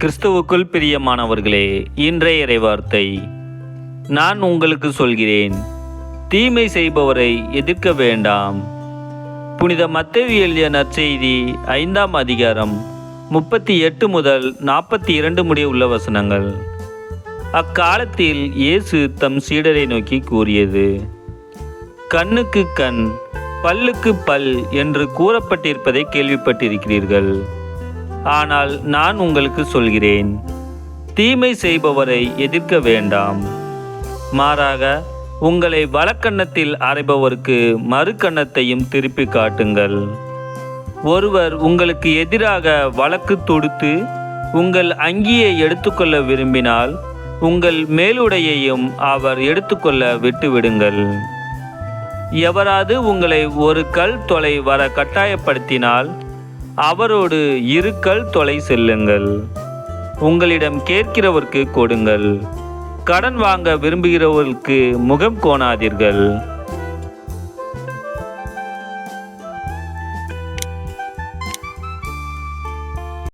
கிறிஸ்துவுக்குள் பிரியமானவர்களே, இன்றைய இறைவார்த்தை. நான் உங்களுக்கு சொல்கிறேன், தீமை செய்பவரை எதிர்க்க வேண்டாம். புனித மத்தேயு எழுதிய நற்செய்தி 5ஆம் அதிகாரம் 38 முதல் 42 முடிய உள்ள வசனங்கள். அக்காலத்தில் இயேசு தம் சீடரை நோக்கி கூறியது: கண்ணுக்கு கண், பல்லுக்கு பல் என்று கூறப்பட்டிருப்பதை கேள்விப்பட்டிருக்கிறீர்கள். ஆனால் நான் உங்களுக்கு சொல்கிறேன், தீமை செய்பவரை எதிர்க்க வேண்டாம். மாறாக உங்களை வலக்கன்னத்தில் அறைபவருக்கு மறு கன்னத்தையும் திருப்பி காட்டுங்கள். ஒருவர் உங்களுக்கு எதிராக வழக்கு தொடுத்து உங்கள் அங்கியை எடுத்துக்கொள்ள விரும்பினால் உங்கள் மேலுடையையும் அவர் எடுத்துக்கொள்ள விட்டுவிடுங்கள். எவராது உங்களை ஒரு கல் தொலை வர கட்டாயப்படுத்தினால் அவரோடு 2 கல் தொலை செல்லுங்கள். உங்களிடம் கேட்கிறவருக்கு கொடுங்கள். கடன் வாங்க விரும்புகிறவர்களுக்கு முகம் கோணாதீர்கள்.